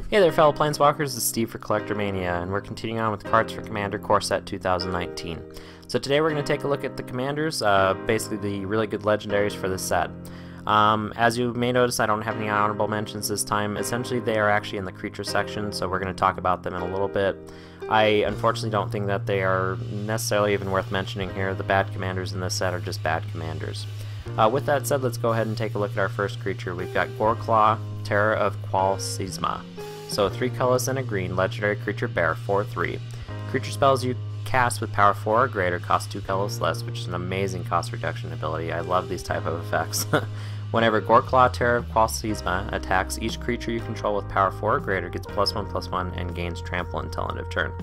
Hey there fellow Planeswalkers, this is Steve for Collector Mania, and we're continuing on with cards for Commander Core Set 2019. So today we're going to take a look at the Commanders, basically the really good legendaries for this set. As you may notice, I don't have any honorable mentions this time. Essentially they are actually in the creature section, so we're going to talk about them in a little bit. I unfortunately don't think that they are necessarily even worth mentioning here. The bad Commanders in this set are just bad Commanders. With that said, let's go ahead and take a look at our first creature. We've got Goreclaw, Terror of Sisma. So 3 colors and a green, legendary creature bear, 4/3. Creature spells you cast with power 4 or greater cost 2 colors less, which is an amazing cost reduction ability. I love these type of effects. Whenever Goreclaw, Terror of Sisma attacks, each creature you control with power 4 or greater gets +1/+1 and gains trample until end of turn.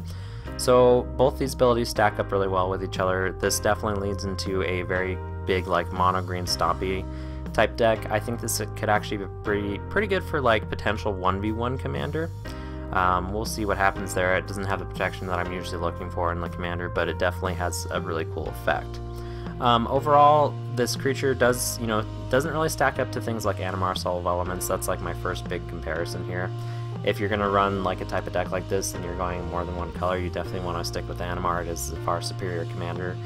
So both these abilities stack up really well with each other. This definitely leads into a very big like mono green stompy type deck. I think this could actually be pretty good for like potential 1v1 commander. We'll see what happens there. It doesn't have the protection that I'm usually looking for in the commander, but it definitely has a really cool effect. Overall, this creature doesn't really stack up to things like Animar Soul of Elements. That's like my first big comparison here. If you're going to run like a type of deck like this and you're going more than one color, you definitely want to stick with Animar. It is a far superior commander.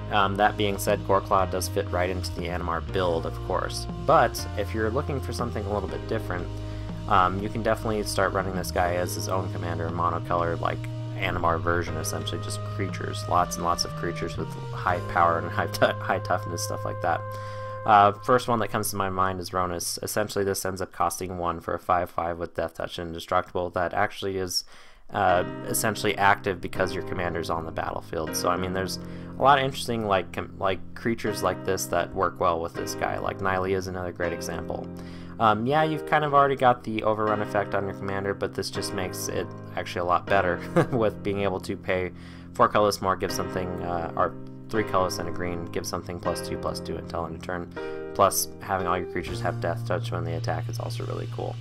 That being said, Goreclaw does fit right into the Animar build, of course. But if you're looking for something a little bit different, you can definitely start running this guy as his own commander, monocolor, like Animar version, essentially just creatures. Lots and lots of creatures with high power and high toughness, stuff like that. First one that comes to my mind is Ronus. Essentially this ends up costing 1 for a 5/5 with Death Touch and Indestructible that actually is essentially active because your commander's on the battlefield. So I mean there's a lot of interesting like creatures like this that work well with this guy. Like Nylea is another great example. Yeah, you've kind of already got the overrun effect on your commander, but this just makes it actually a lot better with being able to pay 4 colors more, give something, or 3 colors and a green, give something +2/+2 until end of turn. Plus having all your creatures have Death Touch when they attack is also really cool.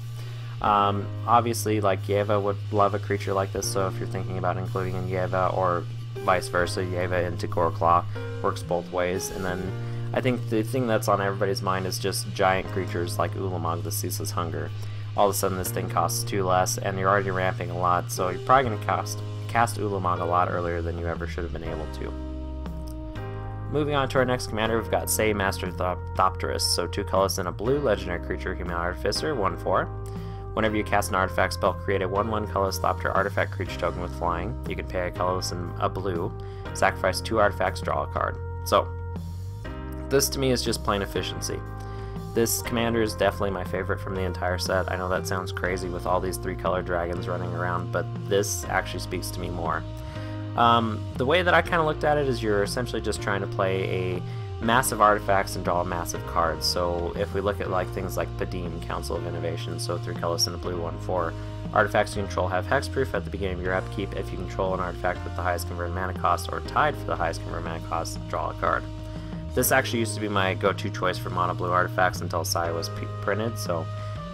Obviously, like Yeva would love a creature like this, so if you're thinking about including in Yeva or vice versa, Yeva into Goreclaw works both ways. And then I think the thing that's on everybody's mind is just giant creatures like Ulamog, the Ceaseless Hunger. All of a sudden this thing costs 2 less, and you're already ramping a lot, so you're probably going to cast Ulamog a lot earlier than you ever should have been able to. Moving on to our next commander, we've got Say Master Thopterist. So 2 colors and a blue, legendary creature, Human Artificer, 1/4. Whenever you cast an artifact spell, create a 1/1 colorless Thopter artifact creature token with flying. You can pay a colorless and a blue, sacrifice 2 artifacts, draw a card. So this to me is just plain efficiency. This commander is definitely my favorite from the entire set. I know that sounds crazy with all these 3-color dragons running around, but this actually speaks to me more. The way that I kind of looked at it is you're essentially just trying to play a massive artifacts and draw massive cards. So if we look at like things like Padim, Council of Innovation, so 3 colors and a blue, 1/4. Artifacts you control have hexproof at the beginning of your upkeep. If you control an artifact with the highest converted mana cost or tied for the highest converted mana cost, draw a card. This actually used to be my go-to choice for mono blue artifacts until Sai was printed, so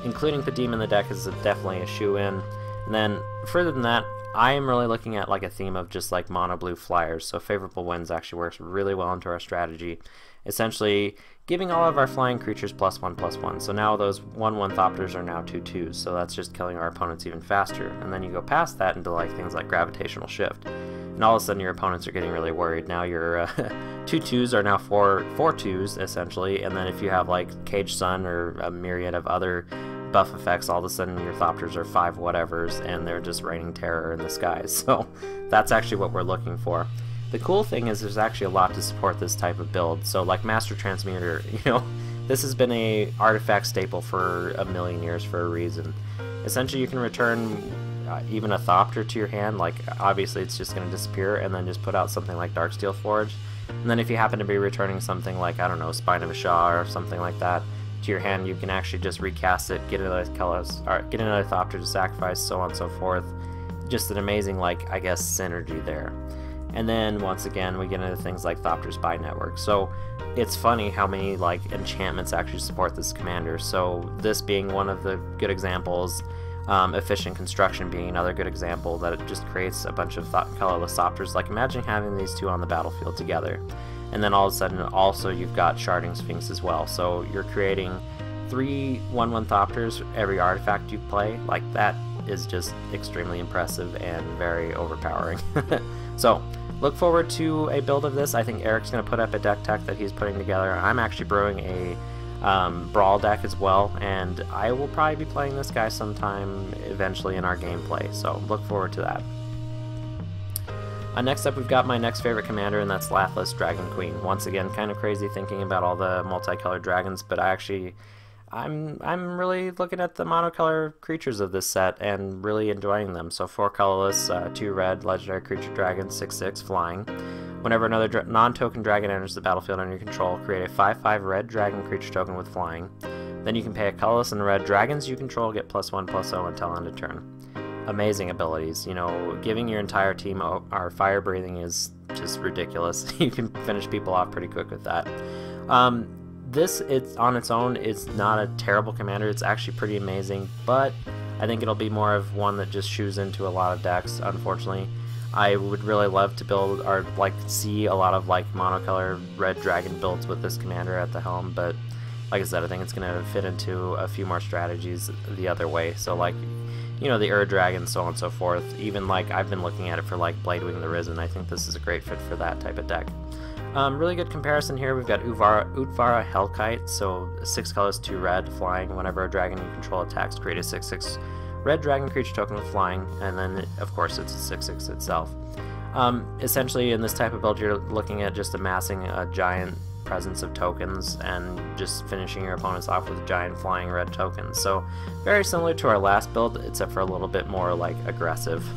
including Padim in the deck is definitely a shoe-in. And then further than that, I am really looking at like a theme of just like mono blue flyers, so Favorable Winds actually works really well into our strategy. Essentially giving all of our flying creatures +1/+1. So now those 1/1 Thopters are now 2/2s, so that's just killing our opponents even faster. And then you go past that into like things like Gravitational Shift. And all of a sudden your opponents are getting really worried. Now your 2/2s are now 4/2s essentially, and then if you have like Cage Sun or a myriad of other buff effects, all of a sudden your Thopters are 5 whatevers and they're just raining terror in the skies. So that's actually what we're looking for. The cool thing is there's actually a lot to support this type of build. So like Master Transmuter, this has been a artifact staple for a million years for a reason. Essentially you can return even a Thopter to your hand, like obviously it's just going to disappear, and then just put out something like Darksteel Forge. And then if you happen to be returning something like, I don't know, Spine of a Shah or something like that to your hand, you can actually just recast it, get another Thopter to sacrifice, so on and so forth. Just an amazing, like, I guess, synergy there. And then once again we get into things like Thopter's Spy Network. So it's funny how many like enchantments actually support this commander. So this being one of the good examples, Efficient Construction being another good example, that it just creates a bunch of colorless Thopters. Like imagine having these 2 on the battlefield together. And then all of a sudden also you've got Sharding Sphinx as well. So you're creating 3 1/1 Thopters every artifact you play. Like that is just extremely impressive and very overpowering. So look forward to a build of this. I think Eric's going to put up a deck tech that he's putting together. I'm actually brewing a Brawl deck as well, and I will probably be playing this guy sometime eventually in our gameplay, so look forward to that. Next up, we've got my next favorite commander, and that's Lathliss, Dragon Queen. Once again, kind of crazy thinking about all the multicolored dragons, but I'm really looking at the monocolor creatures of this set and really enjoying them. So 4 colorless, 2 red, legendary creature dragon, 6/6 flying. Whenever another non-token dragon enters the battlefield under your control, create a 5/5 red dragon creature token with flying. Then you can pay a colorless and red dragons you control get +1/+0 until end of turn. Amazing abilities. You know, giving your entire team our fire breathing is just ridiculous. You can finish people off pretty quick with that. This, on its own, is not a terrible commander. It's actually pretty amazing, but I think it'll be more of one that just shoes into a lot of decks, unfortunately. I would really love to build, or like see a lot of like monocolor red dragon builds with this commander at the helm, but like I said, I think it's going to fit into a few more strategies the other way. So like, you know, the Dragon, so on and so forth. Even like I've been looking at it for like Bladewing the Risen. I think this is a great fit for that type of deck. Really good comparison here. We've got Utvara Hellkite, so 6 colors, 2 red, flying. Whenever a dragon you control attacks, create a 6/6 red dragon creature token with flying, and then of course it's a 6/6 itself. Essentially in this type of build you're looking at just amassing a giant presence of tokens and just finishing your opponents off with giant flying red tokens. So very similar to our last build, except for a little bit more like aggressive.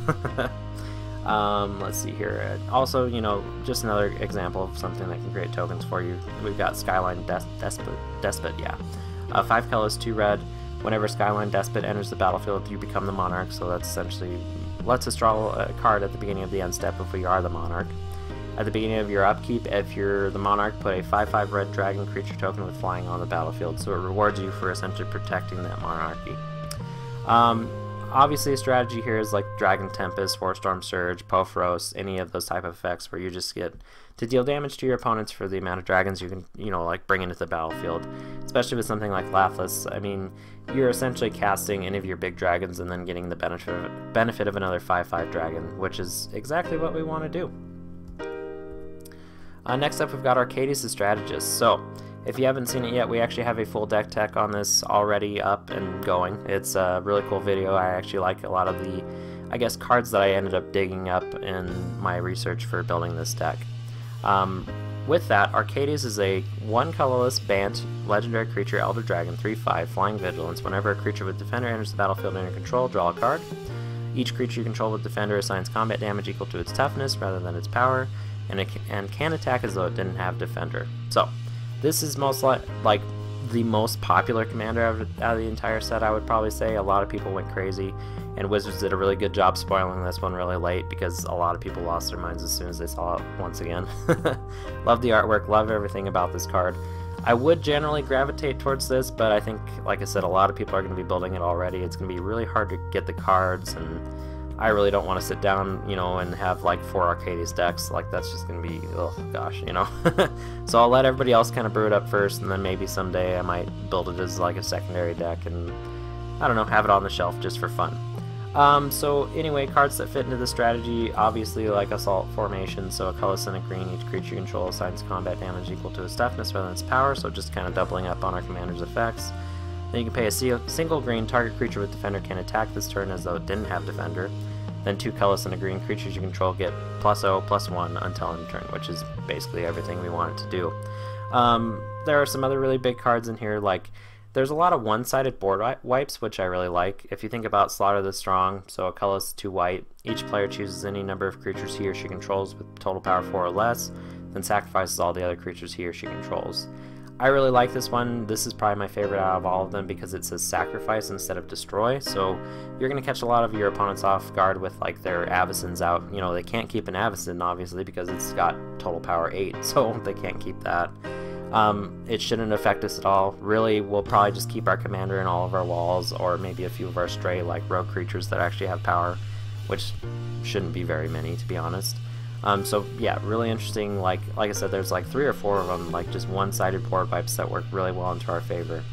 Let's see here. Also, you know, just another example of something that can create tokens for you. We've got Skyline Despot, yeah. 5 colors, 2 red. Whenever Skyline Despot enters the battlefield, you become the monarch, so that's essentially lets us draw a card at the beginning of the end step if we are the monarch. At the beginning of your upkeep, if you're the monarch, put a 5/5 red dragon creature token with flying on the battlefield, so it rewards you for essentially protecting that monarchy. Obviously a strategy here is like Dragon Tempest, Warstorm Surge, Popharos, any of those type of effects where you just get to deal damage to your opponents for the amount of dragons you can, you know, like bring into the battlefield. Especially with something like Lathliss, I mean, you're essentially casting any of your big dragons and then getting the benefit of another 5/5 dragon, which is exactly what we want to do. Next up, we've got Arcadius the Strategist. So, if you haven't seen it yet, we actually have a full deck tech on this already up and going. It's a really cool video. I actually like a lot of the, I guess, cards that I ended up digging up in my research for building this deck. With that, Arcadius is a 1 colorless Bant legendary creature, Elder Dragon, 3/5, Flying Vigilance. Whenever a creature with Defender enters the battlefield under control, draw a card. Each creature you control with Defender assigns combat damage equal to its toughness rather than its power, and it can attack as though it didn't have Defender. So, this is most like the most popular commander out of the entire set, I would probably say. A lot of people went crazy, and Wizards did a really good job spoiling this one really late because a lot of people lost their minds as soon as they saw it once again. Love the artwork, love everything about this card. I would generally gravitate towards this, but I think, like I said, a lot of people are going to be building it already. It's going to be really hard to get the cards, and I really don't want to sit down, you know, and have like 4 Arcadius decks. Like, that's just going to be, oh gosh, you know. So I'll let everybody else kind of brew it up first, and then maybe someday I might build it as like a secondary deck and, I don't know, have it on the shelf just for fun. So anyway, cards that fit into the strategy, obviously like Assault Formation, so a colorless and a green, each creature you control assigns combat damage equal to its toughness rather than its power, so just kind of doubling up on our commander's effects. Then you can pay a single green, target creature with Defender can attack this turn as though it didn't have Defender. Then 2 colorless and a green creatures you control get +0/+1 until end turn, which is basically everything we want it to do. There are some other really big cards in here, like there's a lot of one-sided board wipes, which I really like. If you think about Slaughter the Strong, so a colorless 2 white, each player chooses any number of creatures he or she controls with total power 4 or less, then sacrifices all the other creatures he or she controls. I really like this one. This is probably my favorite out of all of them because it says sacrifice instead of destroy, so you're going to catch a lot of your opponents off guard with like their Avacyn's out. You know, they can't keep an Avacyn obviously because it's got total power 8, so they can't keep that. It shouldn't affect us at all. Really, we'll probably just keep our commander in all of our walls, or maybe a few of our stray like rogue creatures that actually have power, which shouldn't be very many, to be honest. So yeah, really interesting. Like I said, there's like 3 or 4 of them, like just one-sided board wipes that work really well into our favor.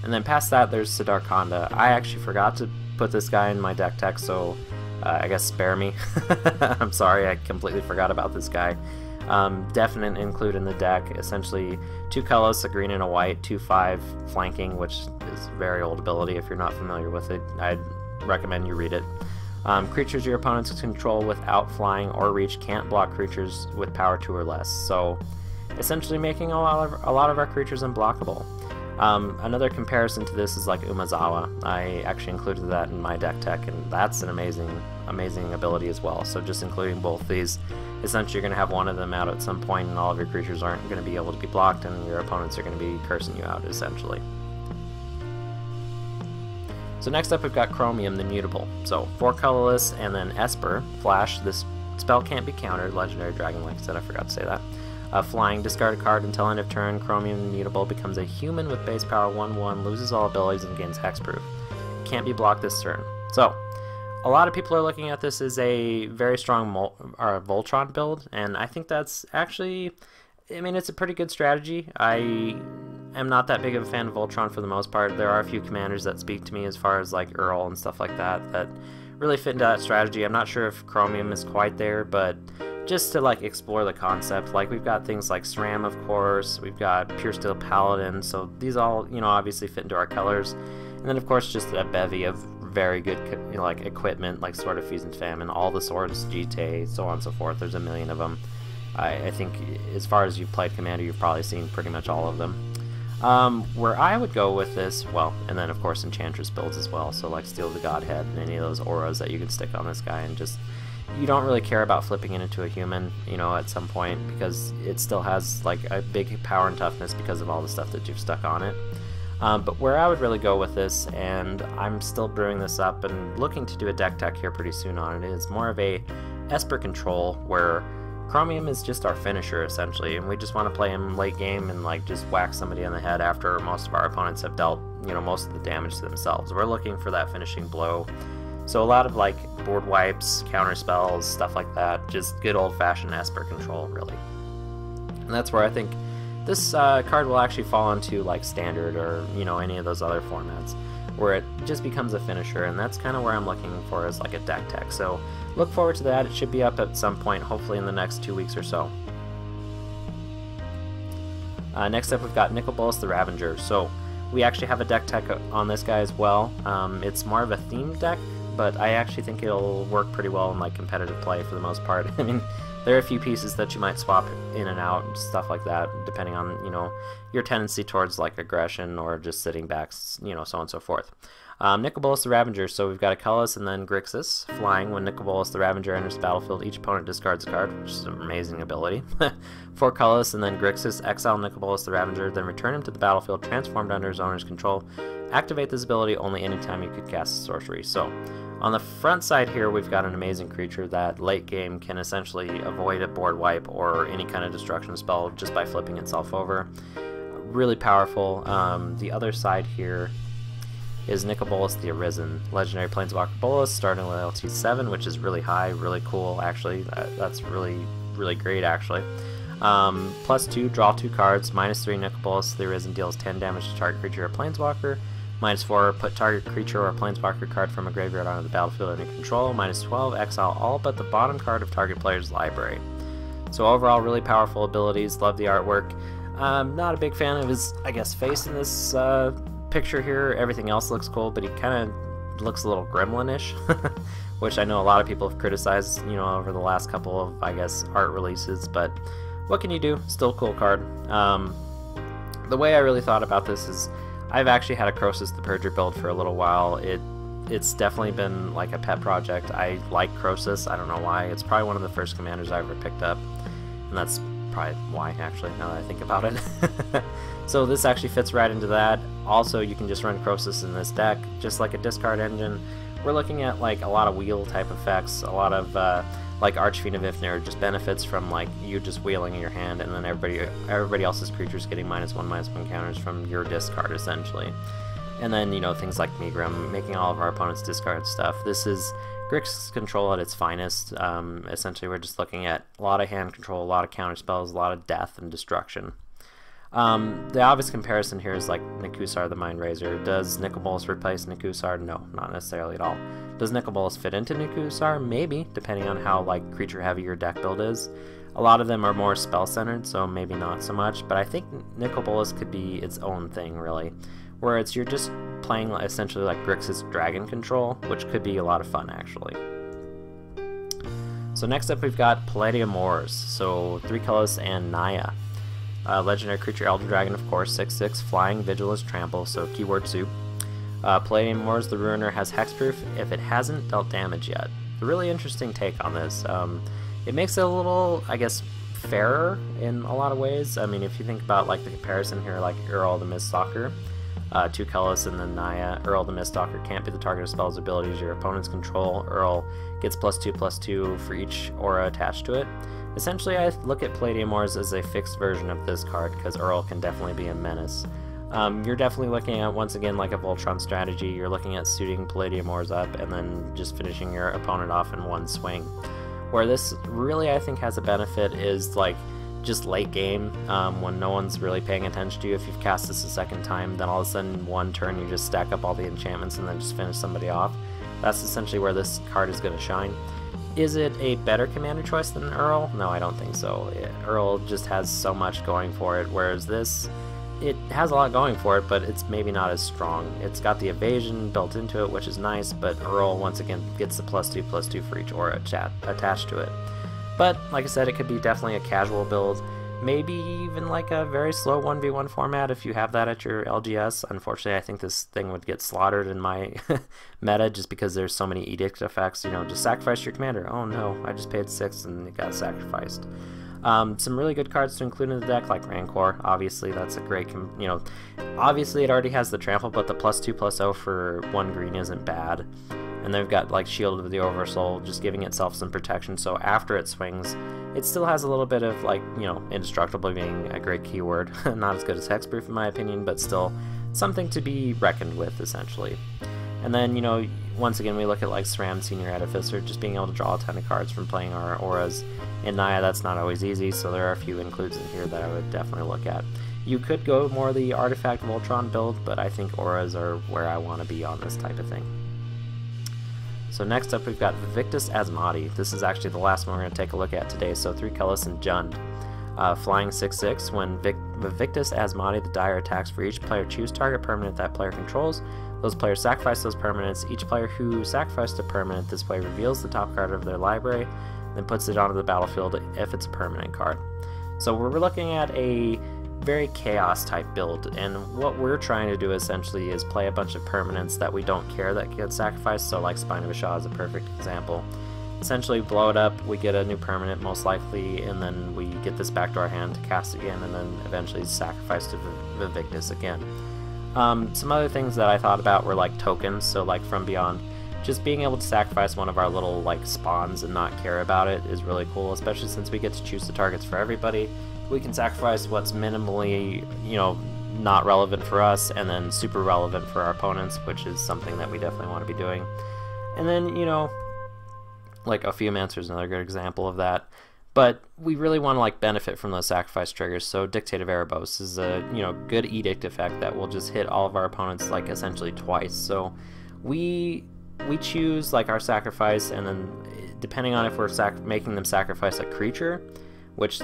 And then past that, there's Siddharkonda. I actually forgot to put this guy in my deck tech, so I guess spare me. I'm sorry, I completely forgot about this guy. Definite include in the deck, essentially 2 colors, a green and a white, 2/5 flanking, which is a very old ability. If you're not familiar with it, I'd recommend you read it. Creatures your opponents control without flying or reach can't block creatures with power 2 or less, so essentially making a lot of our creatures unblockable. Another comparison to this is like Umezawa. I actually included that in my deck tech, and that's an amazing ability as well. So just including both these, essentially you're going to have one of them out at some point, and all of your creatures aren't going to be able to be blocked, and your opponents are going to be cursing you out, essentially. So next up we've got Chromium, the Mutable. So 4 colorless, and then Esper, Flash. This spell can't be countered, Legendary Dragon, like I said, I forgot to say that. Flying, discard a card until end of turn. Chromium Mutable becomes a human with base power 1/1, loses all abilities, and gains hexproof. Can't be blocked this turn. So, a lot of people are looking at this as a very strong Voltron build, and I think that's actually, I mean, it's a pretty good strategy. I am not that big of a fan of Voltron for the most part. There are a few commanders that speak to me as far as like Earl and stuff like that that really fit into that strategy. I'm not sure if Chromium is quite there, but just to like explore the concept, like we've got things like SRAM, of course, we've got Pure Steel Paladin, so these all, you know, obviously fit into our colors, and then of course just a bevy of very good, you know, like equipment, like Sword of Feast and Famine, all the swords, GT, so on and so forth. There's a million of them. I think as far as you've played Commander, you've probably seen pretty much all of them. Where I would go with this, well, and then of course Enchantress builds as well, so like Steel the Godhead and any of those auras that you can stick on this guy, and just, you don't really care about flipping it into a human, you know, at some point, because it still has like a big power and toughness because of all the stuff that you've stuck on it. But where I would really go with this, and I'm still brewing this up and looking to do a deck tech here pretty soon on it, is more of a Esper control, where Chromium is just our finisher essentially, and we just want to play him late game and like just whack somebody on the head after most of our opponents have dealt, you know, most of the damage to themselves. We're looking for that finishing blow. So a lot of like board wipes, counter spells, stuff like that, just good old-fashioned Esper control, really. And that's where I think this card will actually fall into like Standard or, you know, any of those other formats, where it just becomes a finisher, and that's kind of where I'm looking for as like a deck tech. So look forward to that. It should be up at some point, hopefully in the next 2 weeks or so. Next up we've got Nicol, Bolas, the Ravager. So we actually have a deck tech on this guy as well. It's more of a themed deck, but I actually think it'll work pretty well in like competitive play for the most part. I mean, there are a few pieces that you might swap in and out and stuff like that, depending on, you know, your tendency towards like aggression or just sitting back, you know, so on and so forth. Nicol, Bolas, the Ravager. So we've got a Cullis and then Grixis. Flying, when Nicol, Bolas, the Ravager enters the battlefield, each opponent discards a card, which is an amazing ability. 4 Cullis and then Grixis. Exile Nicol, Bolas, the Ravager, then return him to the battlefield, transformed under his owner's control. Activate this ability only anytime you could cast a sorcery. So on the front side here, we've got an amazing creature that late game can essentially avoid a board wipe or any kind of destruction spell just by flipping itself over. Really powerful. The other side here is Nicol, Bolas, the Arisen. Legendary Planeswalker Bolas, starting loyalty 7, which is really high, really cool, actually. That's really great, actually. +2, draw 2 cards. -3, Nicol, Bolas, the Arisen deals 10 damage to target creature or Planeswalker. -4, put target creature or Planeswalker card from a graveyard onto the battlefield under control. -12, exile all but the bottom card of target player's library. So overall, really powerful abilities. Love the artwork. Not a big fan of his, I guess, face in this picture here. Everything else looks cool, but he kind of looks a little gremlin-ish, which I know a lot of people have criticized, you know, over the last couple of, I guess, art releases, but what can you do? Still a cool card. The way I really thought about this is I've actually had a Croesus the Purger build for a little while. It's definitely been like a pet project. I like Croesus. I don't know why. It's probably one of the first commanders I ever picked up, and that's probably why, actually, now that I think about it. So this actually fits right into that. Also, you can just run Croesus in this deck, just like a discard engine. We're looking at like a lot of wheel type effects, a lot of like Archfiend of Ifnir just benefits from like you just wheeling in your hand, and then everybody else's creatures getting -1/-1 counters from your discard, essentially. And then, you know, things like Megrim, making all of our opponents discard stuff. This is Grixis control at its finest. Essentially, we're just looking at a lot of hand control, a lot of counter spells, a lot of death and destruction. The obvious comparison here is like Nikusar the Mind Razor. Does Nicol Bolas replace Nikusar? No, not necessarily at all. Does Nicol Bolas fit into Nikusar? Maybe, depending on how like creature heavy your deck build is. A lot of them are more spell centered, so maybe not so much, but I think Nicol Bolas could be its own thing really, where you're just playing essentially like Grixis Dragon Control, which could be a lot of fun actually. So next up we've got Palladia-Mors, so 3 colors and Naya. Legendary creature Elder Dragon, of course, 6/6, flying, vigilance, trample, so keyword soup. Palladia-Mors, the Ruiner, has hexproof if it hasn't dealt damage yet. A really interesting take on this. It makes it a little, I guess, fairer in a lot of ways. I mean, if you think about like the comparison here, like Earl the Miststalker, 2 colors and then Naya. Earl the Miststalker can't be the target of spells abilities your opponents control. Earl gets +2/+2 for each aura attached to it. Essentially, I look at Palladia-Mors as a fixed version of this card, because Earl can definitely be a menace. You're definitely looking at, once again, like a Voltron strategy. You're looking at suiting Palladia-Mors up and then just finishing your opponent off in one swing. Where this really, I think, has a benefit is like just late game, when no one's really paying attention to you. If you've cast this a second time, then all of a sudden one turn you just stack up all the enchantments and then just finish somebody off. That's essentially where this card is going to shine. Is it a better commander choice than Earl? No, I don't think so. Earl just has so much going for it, whereas this, it has a lot going for it, but it's maybe not as strong. It's got the evasion built into it, which is nice, but Earl, once again, gets the +2/+2 for each aura attached to it. But, like I said, it could be definitely a casual build. Maybe even like a very slow 1v1 format if you have that at your LGS. Unfortunately, I think this thing would get slaughtered in my meta just because there's so many edict effects. You know, just sacrifice your commander. Oh no, I just paid 6 and it got sacrificed. Some really good cards to include in the deck, like Rancor. Obviously, that's a great, you know, obviously it already has the trample, but the +2/+0 for 1 green isn't bad. And they've got like Shield of the Oversoul, just giving itself some protection, so after it swings, it still has a little bit of, like, you know, indestructible being a great keyword. Not as good as hexproof in my opinion, but still something to be reckoned with, essentially. And then, you know, once again, we look at like SRAM Senior Artificer, just being able to draw a ton of cards from playing our auras. In Naya, that's not always easy, so there are a few includes in here that I would definitely look at. You could go more the Artifact Voltron build, but I think auras are where I want to be on this type of thing. So next up we've got Vaevictis Asmadi. This is actually the last one we're going to take a look at today, so 3 colors and Jund. Flying 6/6, when Vaevictis Asmadi, the Dire, attacks for each player, choose target permanent that player controls. Those players sacrifice those permanents. Each player who sacrificed a permanent this way reveals the top card of their library, then puts it onto the battlefield if it's a permanent card. So we're looking at a very chaos type build, and what we're trying to do essentially is play a bunch of permanents that we don't care that get sacrificed, so like Spine of Ashah is a perfect example. Essentially blow it up, we get a new permanent most likely, and then we get this back to our hand to cast again, and then eventually sacrifice to Vaevictis again. Some other things that I thought about were like tokens, so like From Beyond. Just being able to sacrifice one of our little like spawns and not care about it is really cool, especially since we get to choose the targets for everybody. We can sacrifice what's minimally, you know, not relevant for us, and then super relevant for our opponents, which is something that we definitely want to be doing. And then, you know, like Ophiumancer is another good example of that. But we really want to like benefit from those sacrifice triggers, so Dictate of Erebos is a, you know, good edict effect that will just hit all of our opponents like essentially twice. So we choose like our sacrifice, and then depending on if we're making them sacrifice a creature, which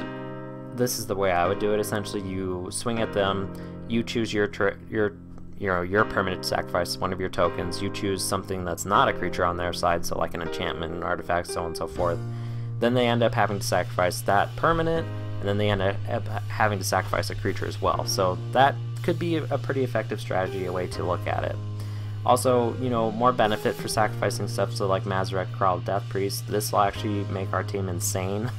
this is the way I would do it. Essentially, you swing at them, you choose your permanent to sacrifice one of your tokens, you choose something that's not a creature on their side, so like an enchantment, an artifact, so on and so forth. Then they end up having to sacrifice that permanent, and then they end up having to sacrifice a creature as well. So that could be a pretty effective strategy, a way to look at it. Also, you know, more benefit for sacrificing stuff, so like Mazarek, Kral, Death Priest. This will actually make our team insane.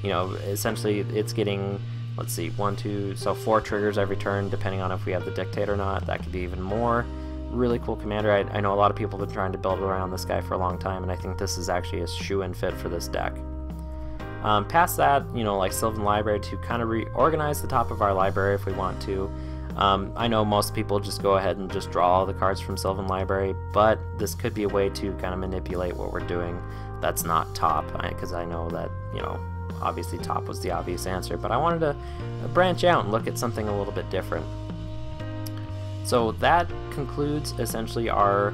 You know, essentially it's getting, let's see, 1, 2, so 4 triggers every turn, depending on if we have the Dictate or not. That could be even more. Really cool commander. I know a lot of people have been trying to build around this guy for a long time, and I think this is actually a shoe-in fit for this deck. Past that, you know, like Sylvan Library, to kind of reorganize the top of our library if we want to. I know most people just go ahead and just draw all the cards from Sylvan Library, but this could be a way to kind of manipulate what we're doing that's not top, because I know that, you know, obviously top was the obvious answer, but I wanted to branch out and look at something a little bit different. So that concludes essentially our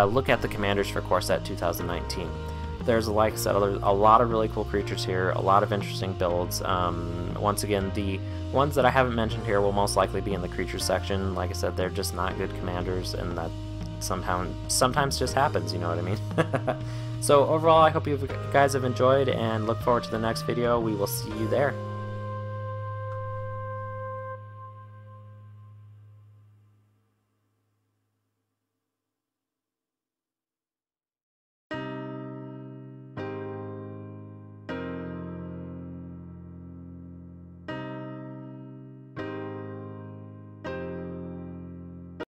look at the commanders for Core Set 2019. There's, like I said, a lot of really cool creatures here, a lot of interesting builds. Once again, the ones that I haven't mentioned here will most likely be in the creatures section. Like I said, they're just not good commanders, and that sometimes just happens, you know what I mean? So overall, I hope you guys have enjoyed, and look forward to the next video. We will see you there.